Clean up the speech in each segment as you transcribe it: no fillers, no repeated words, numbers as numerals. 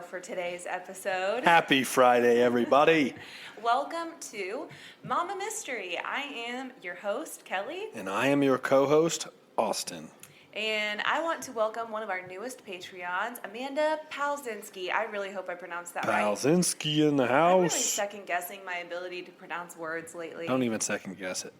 for today's episode. Happy Friday, everybody. Welcome to Mama Mystery. I am your host, Kelly. And I am your co-host, Austin. And I want to welcome one of our newest Patreons, Amanda Palzinski. I really hope I pronounced that right. Palzinski in the I'm house. really second-guessing my ability to pronounce words lately. Don't even second-guess it.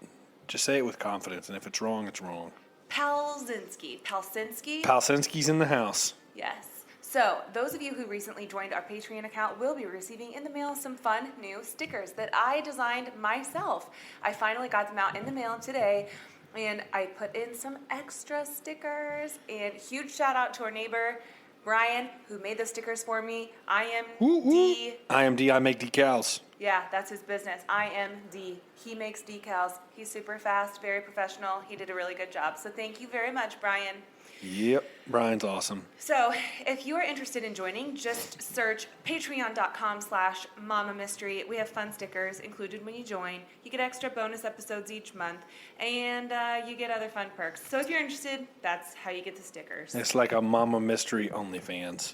Just say it with confidence, and if it's wrong, it's wrong. Palzinski. Palzinski? Palzinski's in the house. Yes. So, those of you who recently joined our Patreon account will be receiving in the mail some fun new stickers that I designed myself. I finally got them out in the mail today, and I put in some extra stickers. And huge shout out to our neighbor, Brian, who made the stickers for me. IMD. IMD, I make decals. Yeah, that's his business. IMD. He makes decals. He's super fast, very professional. He did a really good job. So thank you very much, Brian. Yep, Brian's awesome. So, if you are interested in joining, just search patreon.com/Mama Mystery. We have fun stickers included when you join. You get extra bonus episodes each month, and you get other fun perks. So, if you're interested, that's how you get the stickers. It's like a Mama Mystery OnlyFans.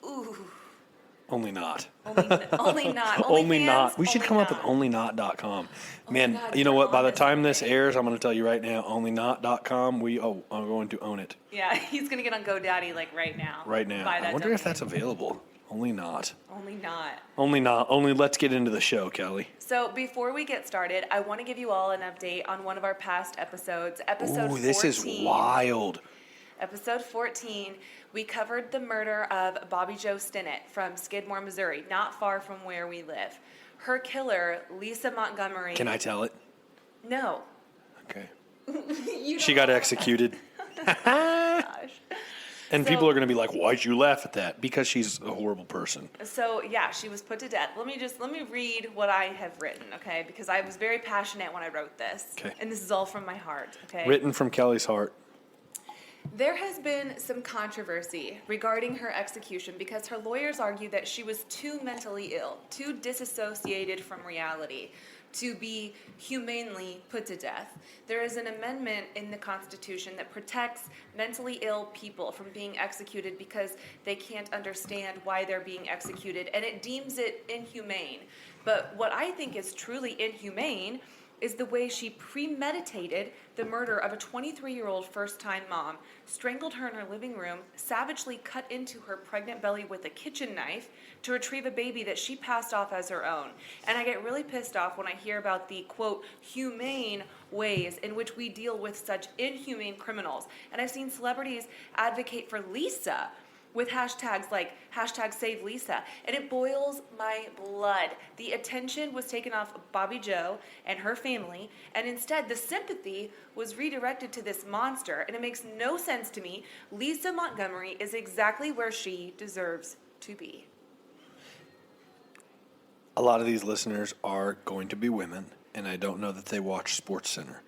Ooh. Only not. Only not. Only not. We should only come up not. with onlynot.com. Man, God, you know what? By the longest time this name. airs, I'm going to tell you right now, onlynot.com, I'm going to own it. Yeah, he's going to get on GoDaddy like right now. Right now. Buy that I wonder if domain. that's available. Only not. Only not. Only not. Only let's get into the show, Kelly. So before we get started, I want to give you all an update on one of our past episodes. Episode 14. This is wild. Episode 14, we covered the murder of Bobby Jo Stinnett from Skidmore, Missouri, not far from where we live. Her killer, Lisa Montgomery. Can I tell it? No. Okay. You She don't got know. executed. Gosh. And So- people are going to be like, why'd you laugh at that? Because she's a horrible person. So, yeah, she was put to death. Let me read what I have written, okay? Because I was very passionate when I wrote this. Okay. And this is all from my heart, okay? Written from Kelly's heart. There has been some controversy regarding her execution because her lawyers argue that she was too mentally ill, too disassociated from reality to be humanely put to death. There is an amendment in the Constitution that protects mentally ill people from being executed because they can't understand why they're being executed, and it deems it inhumane. But what I think is truly inhumane is the way she premeditated the murder of a 23-year-old first-time mom, strangled her in her living room, savagely cut into her pregnant belly with a kitchen knife to retrieve a baby that she passed off as her own. And I get really pissed off when I hear about the, quote, humane ways in which we deal with such inhumane criminals. And I've seen celebrities advocate for Lisa with hashtags like #SaveLisa, and it boils my blood. The attention was taken off Bobby Jo and her family, and instead the sympathy was redirected to this monster, and it makes no sense to me. Lisa Montgomery is exactly where she deserves to be. A lot of these listeners are going to be women, and I don't know that they watch SportsCenter.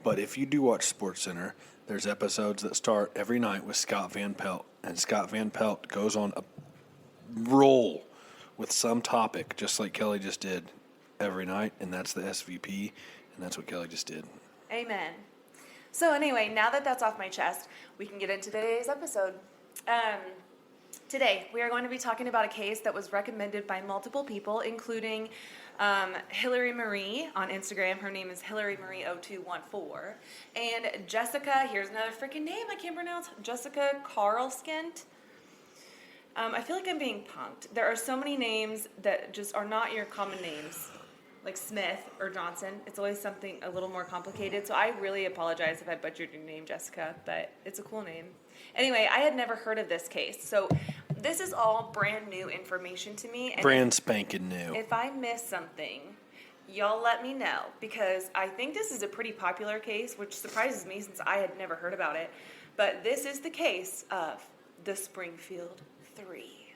But if you do watch SportsCenter, there's episodes that start every night with Scott Van Pelt. And Scott Van Pelt goes on a roll with some topic, just like Kelly just did every night. And that's the SVP, and that's what Kelly just did. Amen. So anyway, now that that's off my chest, we can get into today's episode. Today, we are going to be talking about a case that was recommended by multiple people, including Hillary Marie on Instagram. Her name is Hillary Marie 0214. And Jessica, here's another freaking name I can't pronounce, Jessica Carlskent. I feel like I'm being punked. There are so many names that just are not your common names, like Smith or Johnson. It's always something a little more complicated. So I really apologize if I butchered your name, Jessica, but it's a cool name. Anyway, I had never heard of this case. So this is all brand new information to me. And Brand spanking new. if I miss something, y'all let me know, because I think this is a pretty popular case, which surprises me since I had never heard about it. But this is the case of the Springfield Three.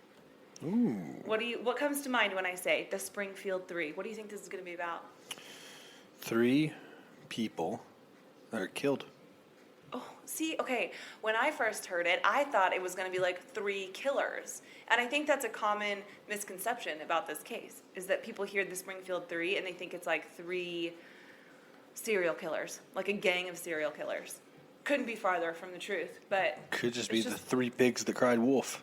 Ooh. What comes to mind when I say the Springfield Three? What do you think this is going to be about? 3 people that are killed. Oh, see, okay, when I first heard it, I thought it was going to be like 3 killers. And I think that's a common misconception about this case, is that people hear the Springfield Three and they think it's like 3 serial killers, like a gang of serial killers. Couldn't be farther from the truth, but Could just be it's the 3 pigs that cried wolf.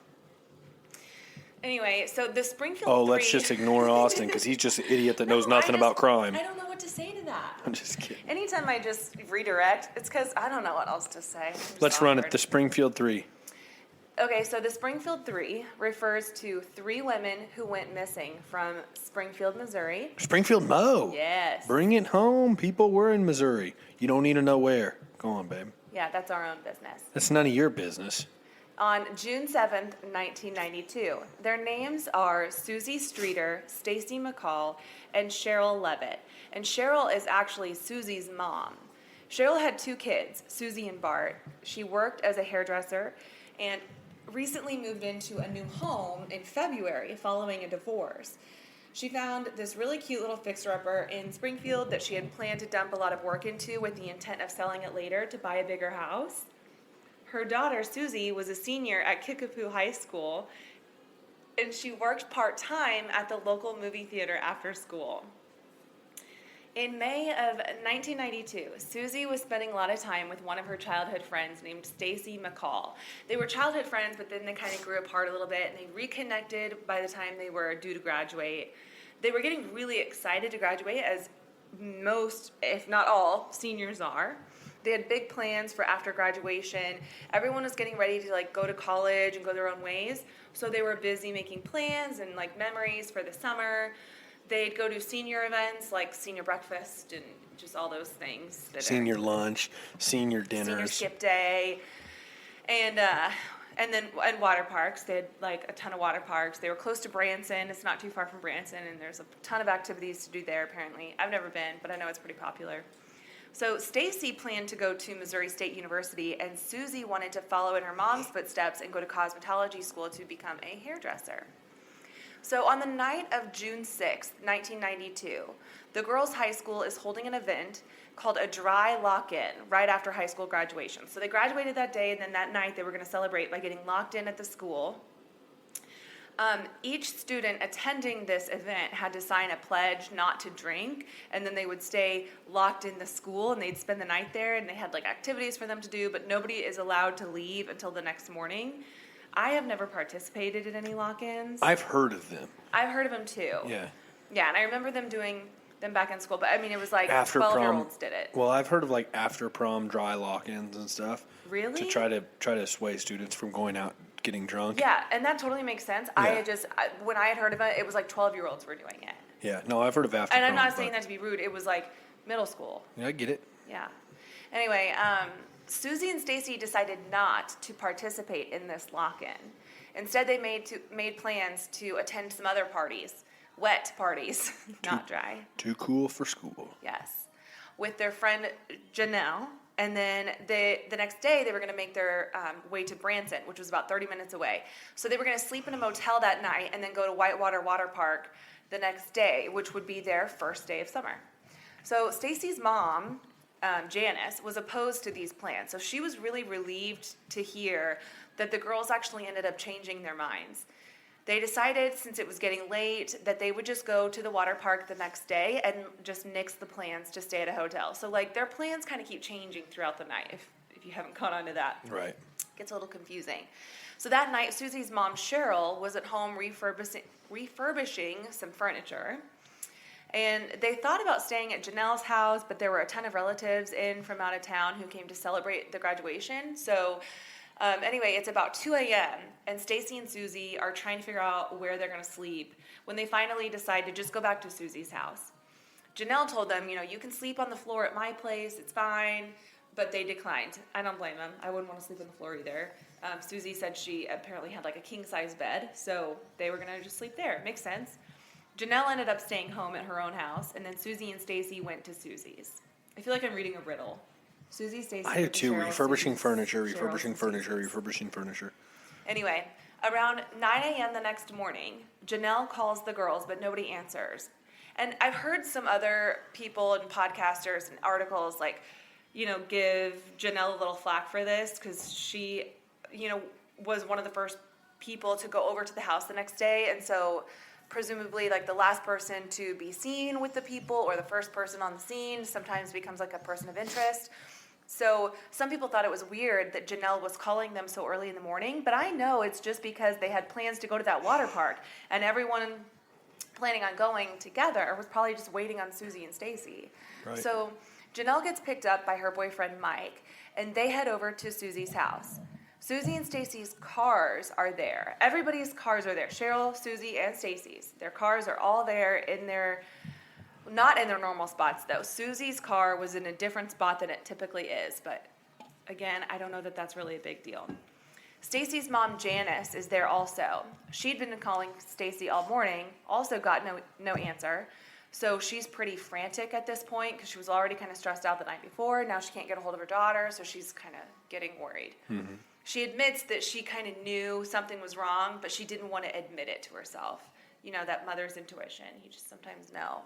Anyway, so the Springfield Oh, Three... let's just ignore Austin because he's just an idiot that knows nothing about crime. I don't know what to say to that. I'm just kidding. Anytime I just redirect, it's because I don't know what else to say. Let's run it. The Springfield Three. Okay, so the Springfield Three refers to 3 women who went missing from Springfield, Missouri. Springfield Mo. Yes. Bring it home. People, we're in Missouri. You don't need to know where. Go on, babe. Yeah, that's our own business. That's none of your business. On June 7th, 1992. Their names are Susie Streeter, Stacy McCall, and Cheryl Levitt. And Cheryl is actually Susie's mom. Cheryl had 2 kids, Susie and Bart. She worked as a hairdresser and recently moved into a new home in February following a divorce. She found this really cute little fixer-upper in Springfield that she had planned to dump a lot of work into with the intent of selling it later to buy a bigger house. Her daughter, Susie, was a senior at Kickapoo High School, and she worked part-time at the local movie theater after school. In May of 1992, Susie was spending a lot of time with one of her childhood friends named Stacy McCall. They were childhood friends, but then they kind of grew apart a little bit, and they reconnected by the time they were due to graduate. They were getting really excited to graduate, as most, if not all, seniors are. They had big plans for after graduation. Everyone was getting ready to go to college and go their own ways. So they were busy making plans and memories for the summer. They'd go to senior events like senior breakfast and just all those things. Senior lunch, senior dinners. Senior skip day. And water parks. They had a ton of water parks. They were close to Branson. It's not too far from Branson, and there's a ton of activities to do there apparently. I've never been, but I know it's pretty popular. So Stacy planned to go to Missouri State University, and Susie wanted to follow in her mom's footsteps and go to cosmetology school to become a hairdresser. So on the night of June 6th, 1992, the girls' high school is holding an event called a dry lock-in right after high school graduation. So they graduated that day, and then that night they were going to celebrate by getting locked in at the school. Each student attending this event had to sign a pledge not to drink, and then they would stay locked in the school, and they'd spend the night there, and they had activities for them to do, but nobody is allowed to leave until the next morning. I have never participated in any lock-ins. I've heard of them. I've heard of them too. Yeah. Yeah, and I remember them doing them back in school, but I mean, it was After prom, 12-year-olds did it. Well, I've heard of after prom dry lock-ins and stuff. Really? To try to sway students from going out getting drunk. Yeah, and that totally makes sense. Yeah. When I had heard of it, it was 12-year-olds were doing it. Yeah, no, I've heard of after And prom. I'm not saying that to be rude. It was middle school. Yeah, I get it. Yeah. Anyway, Susie and Stacy decided not to participate in this lock-in. Instead, they made plans to attend some other parties, wet parties, not dry. Too cool for school. Yes, with their friend Janelle. And then the next day, they were going to make their way to Branson, which was about 30 minutes away. So they were going to sleep in a motel that night and then go to Whitewater Water Park the next day, which would be their first day of summer. So Stacy's mom, Janice, was opposed to these plans. So she was really relieved to hear that the girls actually ended up changing their minds. They decided, since it was getting late, that they would just go to the water park the next day and just nix the plans to stay at a hotel. So, their plans kind of keep changing throughout the night, if you haven't caught on to that. Right. It gets a little confusing. So that night, Susie's mom, Cheryl, was at home refurbishing some furniture. And they thought about staying at Janelle's house, but there were a ton of relatives in from out of town who came to celebrate the graduation. So anyway, it's about 2 a.m., and Stacy and Susie are trying to figure out where they're going to sleep when they finally decide to just go back to Susie's house. Janelle told them, you can sleep on the floor at my place, it's fine, but they declined. I don't blame them. I wouldn't want to sleep on the floor either. Susie said she apparently had a king-size bed, so they were going to just sleep there. Makes sense. Janelle ended up staying home at her own house, and then Susie and Stacy went to Susie's. I feel like I'm reading a riddle. Susie, Stacy. I do too. Cheryl, Refurbishing Susie's, furniture, Cheryl, refurbishing Susie's. furniture, refurbishing furniture. Anyway, around 9 a.m. the next morning, Janelle calls the girls, but nobody answers. And I've heard some other people and podcasters and articles give Janelle a little flack for this because she, was one of the first people to go over to the house the next day. And so presumably the last person to be seen with the people or the first person on the scene sometimes becomes a person of interest. So some people thought it was weird that Janelle was calling them so early in the morning, but I know it's just because they had plans to go to that water park, and everyone planning on going together was probably just waiting on Susie and Stacy. Right. So Janelle gets picked up by her boyfriend Mike, and they head over to Susie's house. Susie and Stacy's cars are there. Everybody's cars are there. Cheryl, Susie, and Stacy's. Their cars are all there in their, not in their normal spots though. Susie's car was in a different spot than it typically is, but again, I don't know that that's really a big deal. Stacy's mom, Janice, is there also. She'd been calling Stacy all morning, also got no answer. So she's pretty frantic at this point because she was already kind of stressed out the night before. Now she can't get a hold of her daughter, so she's kind of getting worried. Mm-hmm. She admits that she kind of knew something was wrong, but she didn't want to admit it to herself. You know, that mother's intuition. You just sometimes know.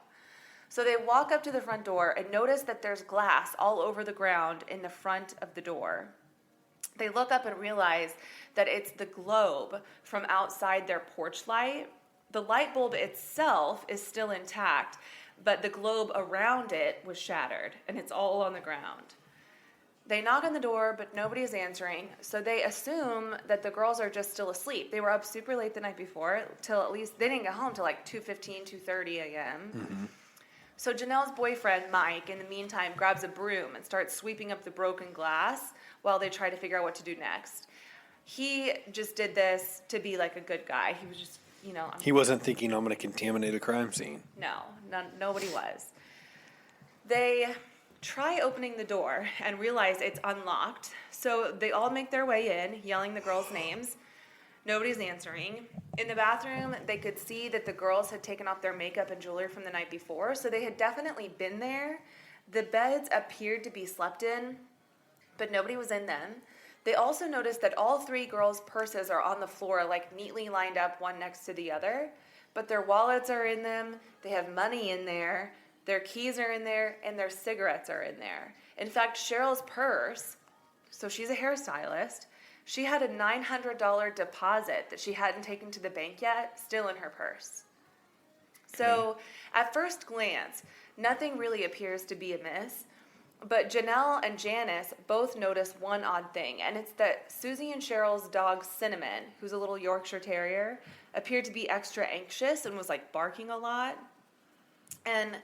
So they walk up to the front door and notice that there's glass all over the ground in the front of the door. They look up and realize that it's the globe from outside their porch light. The light bulb itself is still intact, but the globe around it was shattered, and it's all on the ground. They knock on the door, but nobody is answering, so they assume that the girls are just still asleep. They were up super late the night before, till at least, they didn't get home till like 2:15, 2:30 a.m. Mm-hmm. So Janelle's boyfriend, Mike, in the meantime, grabs a broom and starts sweeping up the broken glass while they try to figure out what to do next. He just did this to be like a good guy. He was just, you know. He wasn't thinking, I'm going to contaminate a crime scene. No, nobody was. They try opening the door and realize it's unlocked. So they all make their way in, yelling the girls' names. Nobody's answering. In the bathroom, they could see that the girls had taken off their makeup and jewelry from the night before, so they had definitely been there. The beds appeared to be slept in, but nobody was in them. They also noticed that all three girls' purses are on the floor, like neatly lined up one next to the other, but their wallets are in them, they have money in there, their keys are in there, and their cigarettes are in there. In fact, Cheryl's purse, so she's a hairstylist, she had a $900 deposit that she hadn't taken to the bank yet, still in her purse. So, at first glance, nothing really appears to be amiss, but Janelle and Janice both notice one odd thing, and it's that Susie and Cheryl's dog, Cinnamon, who's a little Yorkshire Terrier, appeared to be extra anxious and was, like, barking a lot. And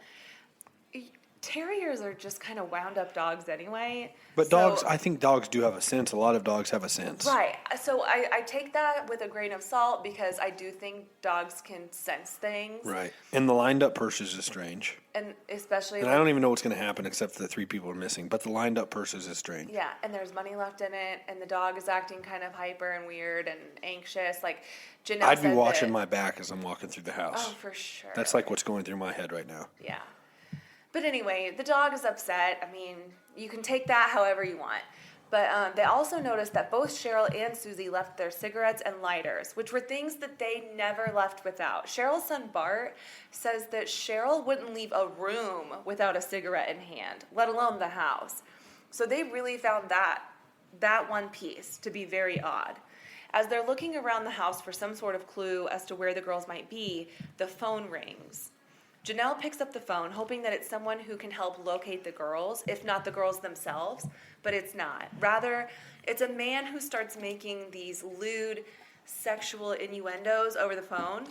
terriers are just kind of wound up dogs anyway. But dogs, I think dogs do have a sense. A lot of dogs have a sense. Right. So I take that with a grain of salt because I do think dogs can sense things. Right. And the lined up purses is strange. And especially... And I don't even know what's going to happen except that 3 people are missing. But the lined up purses is strange. Yeah. And there's money left in it. And the dog is acting kind of hyper and weird and anxious. Like, Janelle I'd be watching that, my back as I'm walking through the house. Oh, for sure. That's like what's going through my head right now. Yeah. But anyway, the dog is upset. I mean, you can take that however you want. But they also noticed that both Cheryl and Susie left their cigarettes and lighters, which were things that they never left without. Cheryl's son, Bart, says that Cheryl wouldn't leave a room without a cigarette in hand, let alone the house. So they really found that one piece to be very odd. As they're looking around the house for some sort of clue as to where the girls might be, the phone rings. Janelle picks up the phone, hoping that it's someone who can help locate the girls, if not the girls themselves, but it's not. Rather, it's a man who starts making these lewd sexual innuendos over the phone.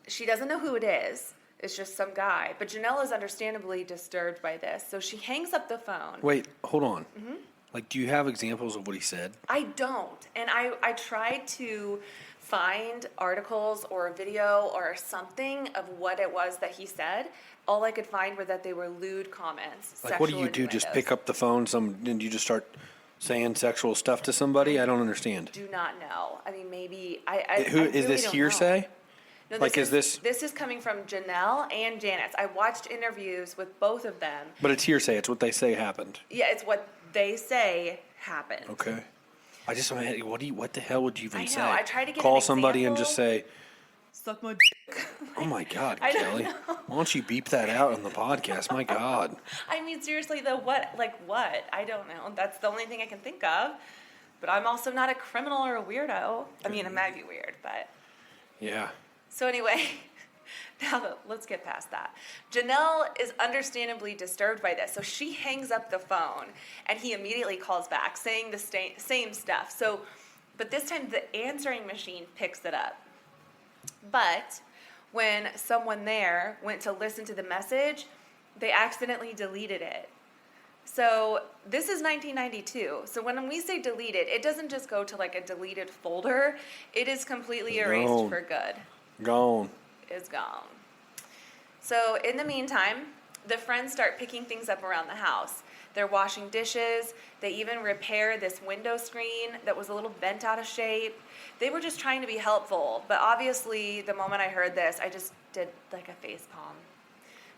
She doesn't know who it is. It's just some guy. But Janelle is understandably disturbed by this, so she hangs up the phone. Wait, hold on. Mm-hmm. Like, do you have examples of what he said? I don't. And I tried to find articles or a video or something of what it was that he said. All I could find were that they were lewd comments. Like, what do you do? Just pick up the phone and you just start saying sexual stuff to somebody? I don't understand. Do not know. I mean, maybe I Is really this don't hearsay? know. No, like, is this? This is coming from Janelle and Janice. I watched interviews with both of them. But it's hearsay. It's what they say happened. Yeah, it's what they say happened. Okay. I just what the hell would you even say? I tried to get Call somebody and just say, suck my dick. Oh my God, Kelly. Why don't you beep that out on the podcast? My God. I mean, seriously, though, what? I don't know. That's the only thing I can think of. But I'm also not a criminal or a weirdo. I mean, it might be weird, but... Yeah. So anyway, Now, let's get past that. Janelle is understandably disturbed by this, so she hangs up the phone, and he immediately calls back, saying the same stuff. So, but this time the answering machine picks it up. But when someone there went to listen to the message, they accidentally deleted it. So this is 1992. So when we say deleted, it doesn't just go to like a deleted folder. It is completely erased Gone. for good. Gone. Is gone. So in the meantime, the friends start picking things up around the house. They're washing dishes. They even repair this window screen that was a little bent out of shape. They were just trying to be helpful, but obviously the moment I heard this, I just did like a face palm.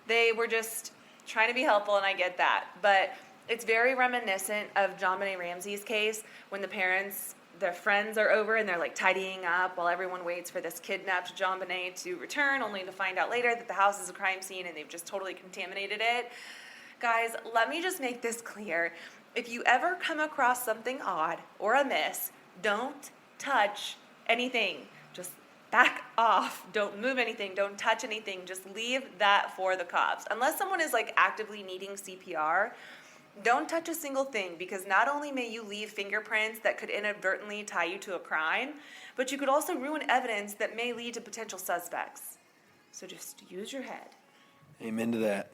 They were just trying to be helpful, and I get that, but it's very reminiscent of JonBenet Ramsey's case when their friends are over and they're like tidying up while everyone waits for this kidnapped JonBenet to return, only to find out later that the house is a crime scene and they've just totally contaminated it. Guys, let me just make this clear. If you ever come across something odd or amiss, don't touch anything. Just back off. Don't move anything. Don't touch anything. Just leave that for the cops. Unless someone is like actively needing CPR, don't touch a single thing, because not only may you leave fingerprints that could inadvertently tie you to a crime, but you could also ruin evidence that may lead to potential suspects. So just use your head. Amen to that.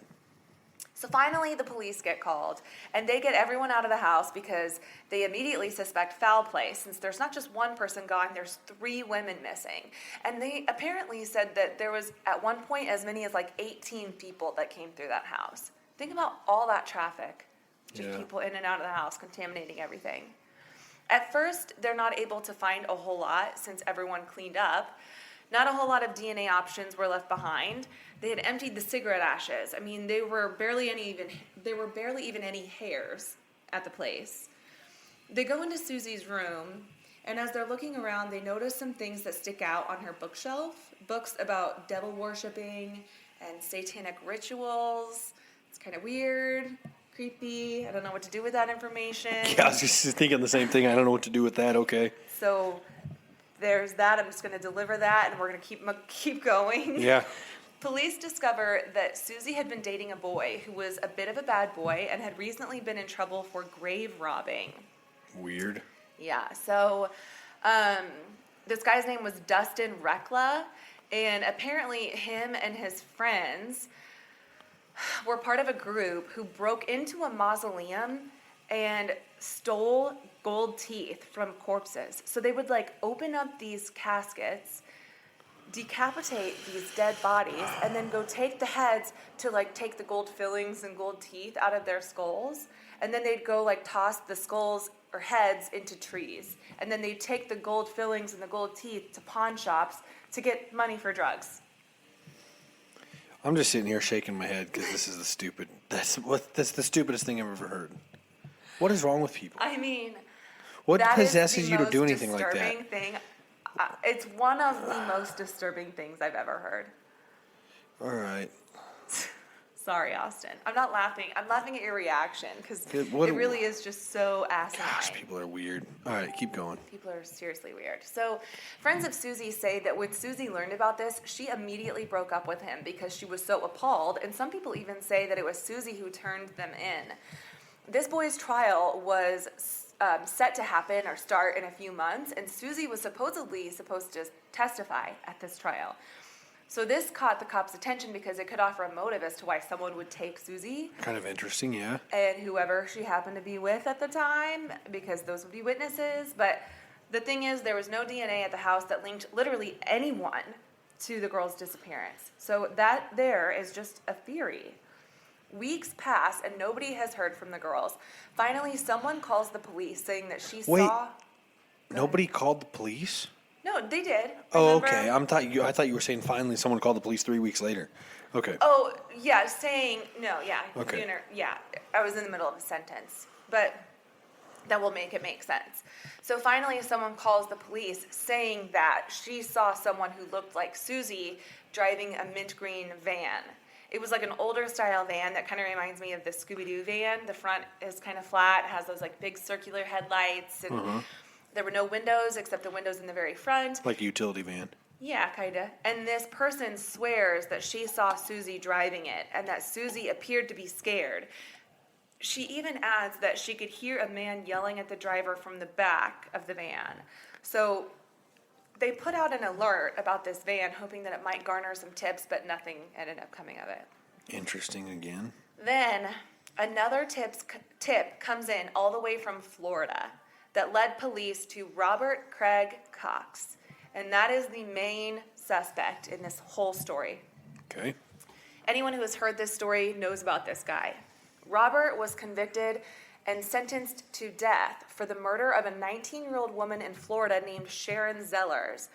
So finally, the police get called, and they get everyone out of the house because they immediately suspect foul play, since there's not just one person gone, there's 3 women missing. And they apparently said that there was, at one point, as many as like 18 people that came through that house. Think about all that traffic. Just people in and out of the house, contaminating everything. At first, they're not able to find a whole lot since everyone cleaned up. Not a whole lot of DNA options were left behind. They had emptied the cigarette ashes. I mean, there were barely even any hairs at the place. They go into Susie's room, and as they're looking around, they notice some things that stick out on her bookshelf. Books about devil worshipping and satanic rituals. It's kind of weird, creepy. I don't know what to do with that information. Yeah, I was just thinking the same thing. I don't know what to do with that. Okay. So there's that. I'm just going to deliver that, and we're going to keep going. Yeah. Police discover that Susie had been dating a boy who was a bit of a bad boy and had recently been in trouble for grave robbing. Weird. Yeah, so this guy's name was Dustin Rekla, and apparently him and his friends were part of a group who broke into a mausoleum and stole gold teeth from corpses. So they would like open up these caskets, decapitate these dead bodies, and then go take the heads to like take the gold fillings and gold teeth out of their skulls. And then they'd go like toss the skulls or heads into trees. And then they'd take the gold fillings and the gold teeth to pawn shops to get money for drugs. I'm just sitting here shaking my head because this is that's the stupidest thing I've ever heard. What is wrong with people? I mean, What that possesses is the you to most do anything like that? disturbing thing. It's one of the most disturbing things I've ever heard. All right. Sorry, Austin. I'm not laughing. I'm laughing at your reaction because it What- really is just so asinine. Gosh, people are weird. All right, keep going. People are seriously weird. So, friends of Susie say that when Susie learned about this, she immediately broke up with him because she was so appalled, and some people even say that it was Susie who turned them in. This boy's trial was set to happen or start in a few months, and Susie was supposedly supposed to testify at this trial. So this caught the cops' attention because it could offer a motive as to why someone would take Susie Kind of interesting, yeah. and whoever she happened to be with at the time, because those would be witnesses. But the thing is, there was no DNA at the house that linked literally anyone to the girl's disappearance. So that there is just a theory. Weeks pass and nobody has heard from the girls. Finally, someone calls the police saying that she Wait. saw... Nobody called the police? No, they did. Oh, Remember? okay. I thought you were saying finally someone called the police 3 weeks later. Okay. Oh, yeah, saying, no, yeah. Okay. Yeah, I was in the middle of a sentence, but that will make it make sense. So finally, someone calls the police saying that she saw someone who looked like Susie driving a mint green van. It was like an older style van that kind of reminds me of the Scooby-Doo van. The front is kind of flat, has those like big circular headlights, and there were no windows except the windows in the very front. Like a utility van. Yeah, kinda. And this person swears that she saw Susie driving it and that Susie appeared to be scared. She even adds that she could hear a man yelling at the driver from the back of the van. So they put out an alert about this van, hoping that it might garner some tips, but nothing ended up coming of it. Interesting again. Then another tip comes in all the way from Florida that led police to Robert Craig Cox. And that is the main suspect in this whole story. Okay. Anyone who has heard this story knows about this guy. Robert was convicted and sentenced to death for the murder of a 19-year-old woman in Florida named Sharon Zellers.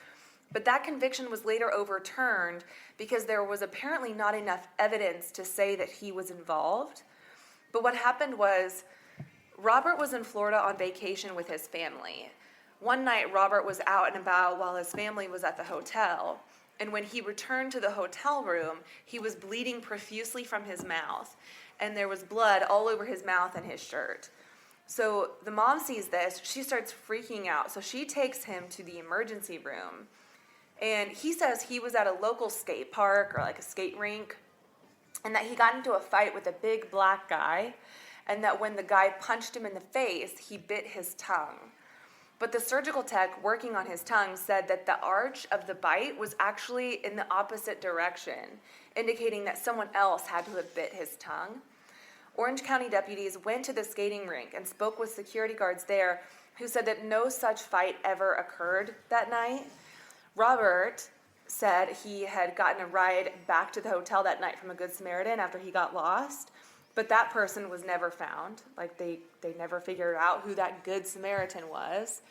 But that conviction was later overturned because there was apparently not enough evidence to say that he was involved. But what happened was Robert was in Florida on vacation with his family. One night, Robert was out and about while his family was at the hotel. And when he returned to the hotel room, he was bleeding profusely from his mouth. And there was blood all over his mouth and his shirt. So the mom sees this. She starts freaking out. So she takes him to the emergency room. And he says he was at a local skate park or like a skate rink. And that he got into a fight with a big black guy. And that when the guy punched him in the face, he bit his tongue. But the surgical tech working on his tongue said that the arch of the bite was actually in the opposite direction, indicating that someone else had to have bit his tongue. Orange County deputies went to the skating rink and spoke with security guards there who said that no such fight ever occurred that night. Robert said he had gotten a ride back to the hotel that night from a Good Samaritan after he got lost, but that person was never found. Like they never figured out who that Good Samaritan was.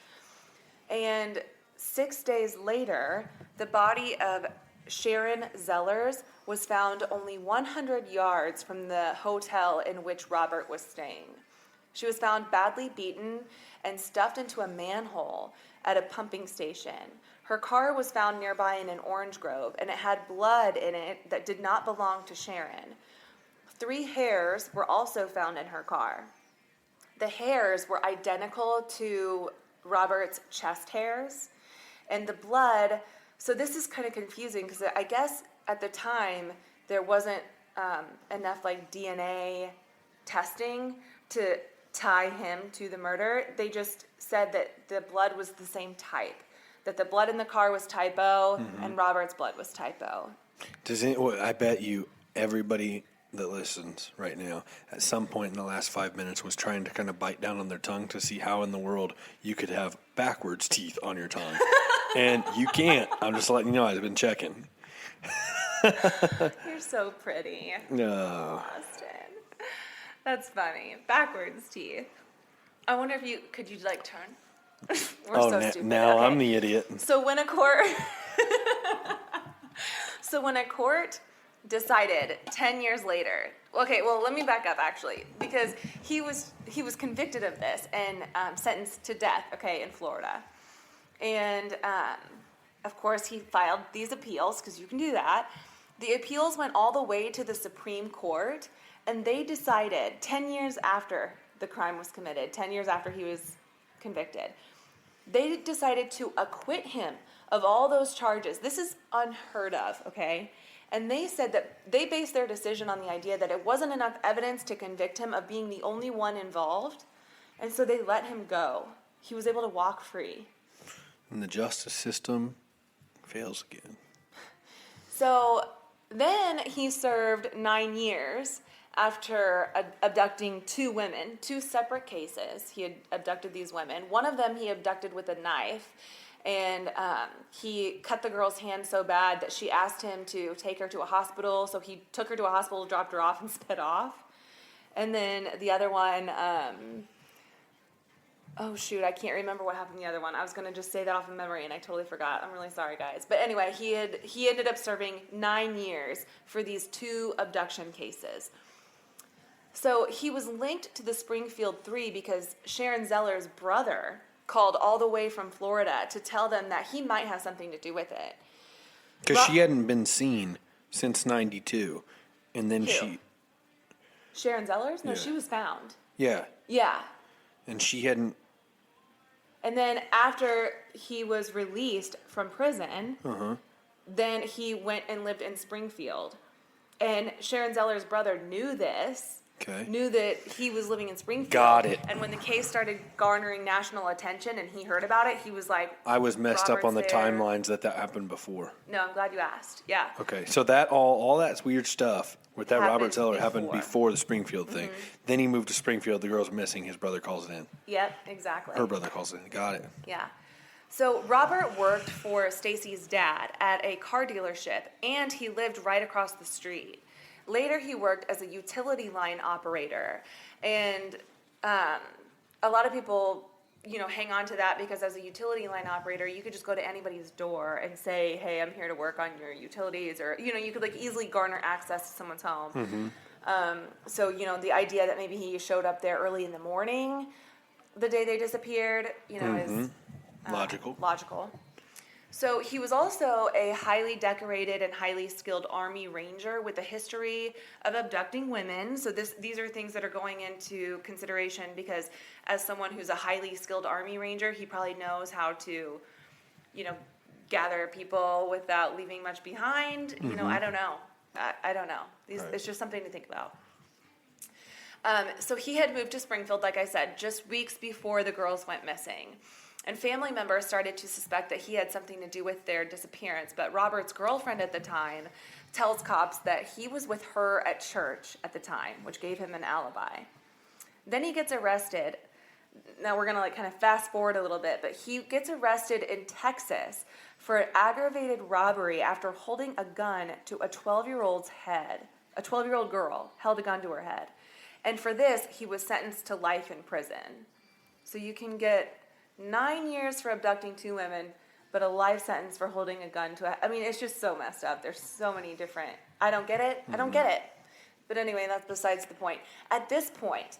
And 6 days later, the body of Sharon Zellers was found only 100 yards from the hotel in which Robert was staying. She was found badly beaten and stuffed into a manhole at a pumping station. Her car was found nearby in an orange grove, and it had blood in it that did not belong to Sharon. 3 hairs were also found in her car. The hairs were identical to Robert's chest hairs, and the blood, so this is kind of confusing because I guess at the time there wasn't enough like DNA testing to tie him to the murder. They just said that the blood was the same type, that the blood in the car was typo and Robert's blood was typo. I bet you everybody that listens right now at some point in the last 5 minutes was trying to kind of bite down on their tongue to see how in the world you could have backwards teeth on your tongue. And you can't. I'm just letting you know. I've been checking. You're so pretty. No. Austin. That's funny. Backwards teeth. I wonder if could you like turn? We're so stupid. Now Okay. I'm the idiot. So when a court decided 10 years later, okay, well, let me back up actually, because he was convicted of this and sentenced to death, okay, in Florida. And of course, he filed these appeals, because you can do that. The appeals went all the way to the Supreme Court, and they decided 10 years after the crime was committed, 10 years after he was convicted, they decided to acquit him of all those charges. This is unheard of, okay? And they said that they based their decision on the idea that it wasn't enough evidence to convict him of being the only one involved, and so they let him go. He was able to walk free. And the justice system fails again. So then he served 9 years after abducting 2 women, 2 separate cases. He had abducted these women. One of them he abducted with a knife, and he cut the girl's hand so bad that she asked him to take her to a hospital. So he took her to a hospital, dropped her off, and sped off. And then the other one, oh shoot, I can't remember what happened to the other one. I was going to just say that off of memory, and I totally forgot. I'm really sorry, guys. But anyway, he ended up serving 9 years for these 2 abduction cases. So he was linked to the Springfield Three because Sharon Zeller's brother called all the way from Florida to tell them that he might have something to do with it. Because she hadn't been seen since 92. And then Who? Sharon Zellers? No, Yeah. she was found. Yeah. Yeah. And she hadn't, And then after he was released from prison, then he went and lived in Springfield. And Sharon Zeller's brother knew this. Okay. Knew that he was living in Springfield. Got it. And when the case started garnering national attention and he heard about it, he was like, I was messed up on the Robert's there. timelines that happened before. No, I'm glad you asked. Yeah. Okay, so that all that's weird stuff with that Happened Robert Zeller happened before. before the Springfield thing. Then he moved to Springfield. The girl's missing. His brother calls it in. Yep, exactly. Her brother calls it in. Got it. Yeah. So Robert worked for Stacy's dad at a car dealership, and he lived right across the street. Later, he worked as a utility line operator, and a lot of people, hang on to that because as a utility line operator, you could just go to anybody's door and say, "Hey, I'm here to work on your utilities," or you could easily garner access to someone's home. So the idea that maybe he showed up there early in the morning, the day they disappeared, is logical. So he was also a highly decorated and highly skilled Army Ranger with a history of abducting women. So these are things that are going into consideration because as someone who's a highly skilled Army Ranger, he probably knows how to, gather people without leaving much behind. I don't know. I don't know. It's just something to think about. So he had moved to Springfield, like I said, just weeks before the girls went missing. And family members started to suspect that he had something to do with their disappearance. But Robert's girlfriend at the time tells cops that he was with her at church at the time, which gave him an alibi. Then he gets arrested. Now we're going to kind of fast forward a little bit, but he gets arrested in Texas for an aggravated robbery after holding a gun to a 12-year-old's head. A 12-year-old girl held a gun to her head. And for this, he was sentenced to life in prison. So you can get 9 years for abducting 2 women, but a life sentence for holding a gun to it's just so messed up. There's so many different, I don't get it. But anyway, that's besides the point. At this point,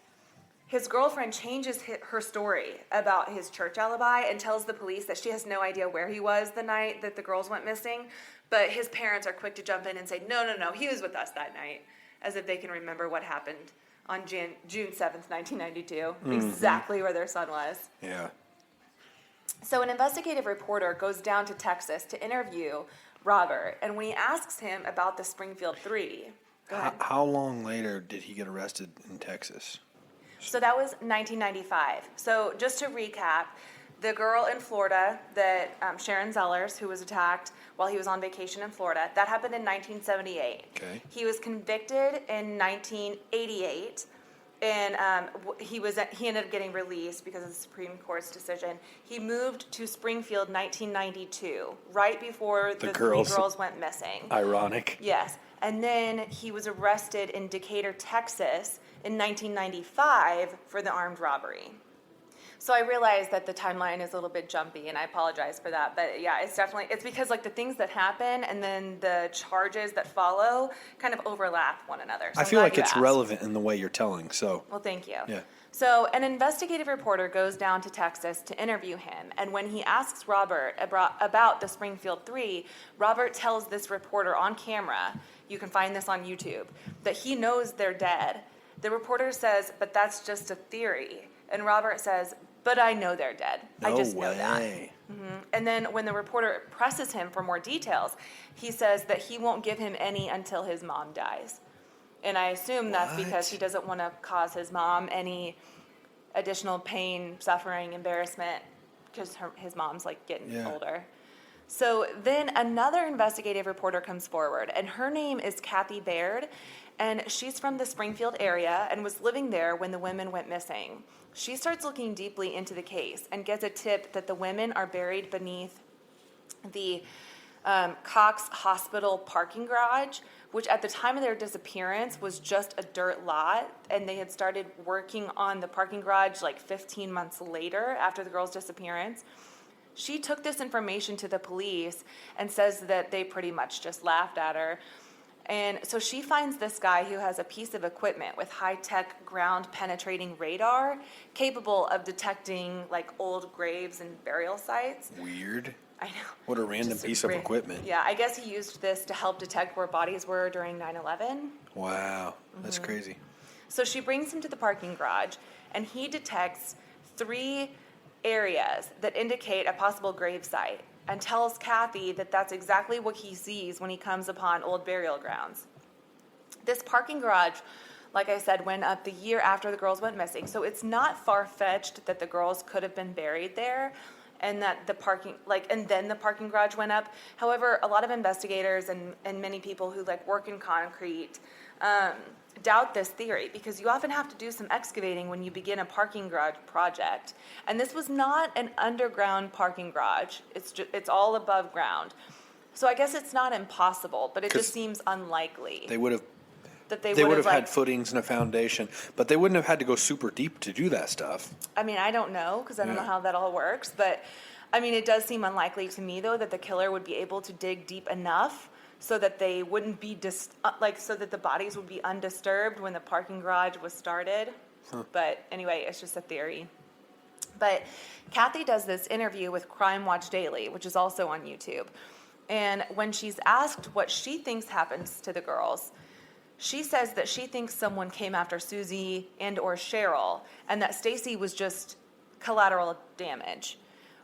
his girlfriend changes her story about his church alibi and tells the police that she has no idea where he was the night that the girls went missing, but his parents are quick to jump in and say, no, he was with us that night, as if they can remember what happened on June 7th, 1992, exactly where their son was. Yeah. So an investigative reporter goes down to Texas to interview Robert, and when he asks him about the Springfield Three, go ahead. How long later did he get arrested in Texas? So that was 1995. So just to recap, the girl in Florida that Sharon Zellers, who was attacked while he was on vacation in Florida, that happened in 1978. Okay. He was convicted in 1988. And he ended up getting released because of the Supreme Court's decision. He moved to Springfield 1992, right before the 3 girls went missing. Ironic. Yes. And then he was arrested in Decatur, Texas in 1995 for the armed robbery. So I realize that the timeline is a little bit jumpy, and I apologize for that. But yeah, it's because the things that happen and then the charges that follow kind of overlap one another. So I feel like it's relevant in the way you're telling. So. Well, thank you. Yeah. So an investigative reporter goes down to Texas to interview him, and when he asks Robert about the Springfield Three, Robert tells this reporter on camera, you can find this on YouTube, that he knows they're dead. The reporter says, "But that's just a theory," and Robert says, "But I know they're dead. I just know that." And then when the reporter presses him for more details, he says that he won't give him any until his mom dies. And I assume that's because he doesn't want to cause his mom any additional pain, suffering, embarrassment, because his mom's getting older. So then another investigative reporter comes forward, and her name is Kathy Baird, and she's from the Springfield area and was living there when the women went missing. She starts looking deeply into the case and gets a tip that the women are buried beneath the Cox Hospital parking garage, which at the time of their disappearance was just a dirt lot, and they had started working on the parking garage 15 months later after the girls' disappearance. She took this information to the police and says that they pretty much just laughed at her. And so she finds this guy who has a piece of equipment with high-tech ground-penetrating radar capable of detecting old graves and burial sites. Weird. I know. What a random piece of equipment. Yeah, I guess he used this to help detect where bodies were during 9/11. Wow, that's crazy. So she brings him to the parking garage, and he detects 3 areas that indicate a possible gravesite and tells Kathy that that's exactly what he sees when he comes upon old burial grounds. This parking garage, like I said, went up the year after the girls went missing, so it's not far-fetched that the girls could have been buried there and that and then the parking garage went up. However, a lot of investigators and many people who work in concrete doubt this theory, because you often have to do some excavating when you begin a parking garage project. And this was not an underground parking garage. It's all above ground. So I guess it's not impossible, but it just seems unlikely. They would have like, had footings and a foundation, but they wouldn't have had to go super deep to do that stuff. I mean, I don't know, because I don't know how that all works, but I mean, it does seem unlikely to me, though, that the killer would be able to dig deep enough so that they wouldn't be so that the bodies would be undisturbed when the parking garage was started. But anyway, it's just a theory. But Kathy does this interview with Crime Watch Daily, which is also on YouTube. And when she's asked what she thinks happens to the girls, she says that she thinks someone came after Susie and or Cheryl, and that Stacy was just collateral damage.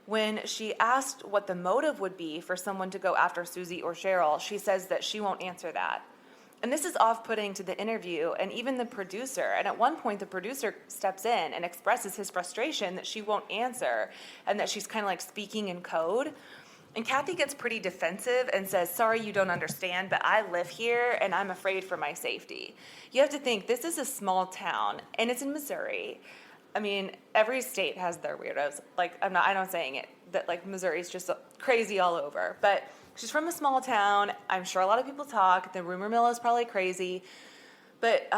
When she asked what the motive would be for someone to go after Susie or Cheryl, she says that she won't answer that. And this is off-putting to the interview and even the producer. And at one point, the producer steps in and expresses his frustration that she won't answer and that she's kind of speaking in code. And Kathy gets pretty defensive and says, sorry, you don't understand, but I live here and I'm afraid for my safety. You have to think, this is a small town and it's in Missouri. I mean, every state has their weirdos. I'm not saying it, that Missouri's just crazy all over. But she's from a small town. I'm sure a lot of people talk. The rumor mill is probably crazy. But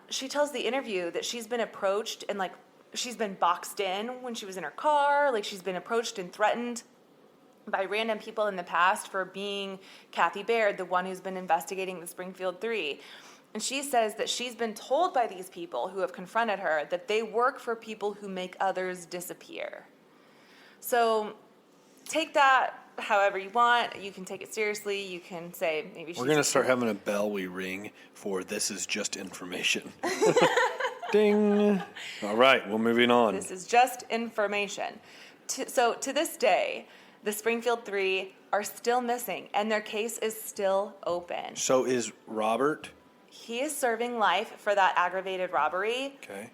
she tells the interview that she's been approached and she's been boxed in when she was in her car. She's been approached and threatened by random people in the past for being Kathy Baird, the one who's been investigating the Springfield Three. And she says that she's been told by these people who have confronted her that they work for people who make others disappear. So take that however you want. You can take it seriously. You can say maybe she's... We're going to start having a bell we ring for this is just information. Ding. All right, well, moving on. This is just information. So to this day, the Springfield Three are still missing, and their case is still open. So is Robert... He is serving life for that aggravated robbery. Okay.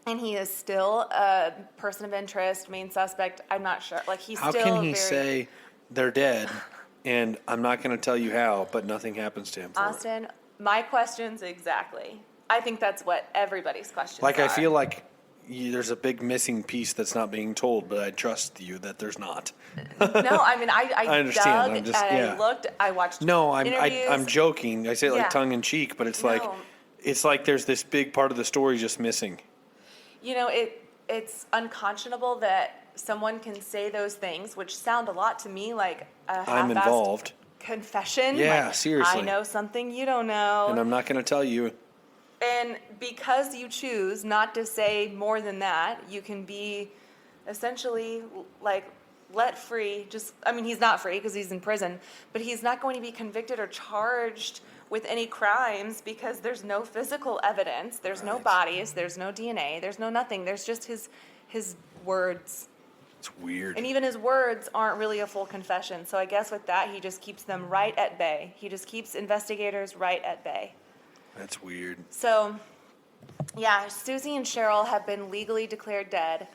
And he is still a person of interest, main suspect. I'm not sure. He's how still can he say they're dead, and I'm not going to tell you how, but nothing happens to him for Austin, my questions exactly. I think that's what everybody's questions are. I feel like there's a big missing piece that's not being told, but I trust you that there's not. No, I mean, I understand. dug, I looked, I watched interviews. I'm joking. I say it tongue in cheek, but it's it's like there's this big part of the story just missing. You know, it's unconscionable that someone can say those things, which sound a lot to me like a half-assed I'm involved confession. Yeah, seriously. I know something you don't know. And I'm not going to tell you. And because you choose not to say more than that, you can be essentially let free. He's not free because he's in prison, but he's not going to be convicted or charged with any crimes because there's no physical evidence. There's no bodies. There's no DNA. There's no nothing. There's just his words. It's weird. And even his words aren't really a full confession. So I guess with that, he just keeps them right at bay. He just keeps investigators right at bay. That's weird. So, yeah, Susie and Cheryl have been legally declared dead,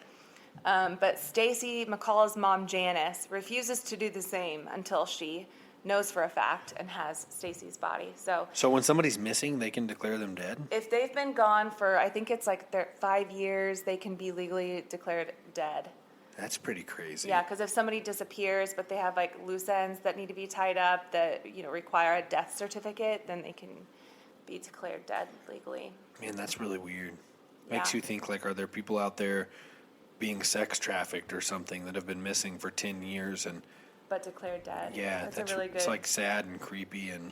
but Stacy McCall's mom, Janice, refuses to do the same until she knows for a fact and has Stacy's body. So when somebody's missing, they can declare them dead? If they've been gone for, I think it's 5 years, they can be legally declared dead. That's pretty crazy. Yeah, because if somebody disappears, but they have loose ends that need to be tied up that require a death certificate, then they can be declared dead legally. Man, that's really weird. Yeah. Makes you think are there people out there being sex trafficked or something that have been missing for 10 years and but declared dead. Yeah, that's a really good. It's sad and creepy and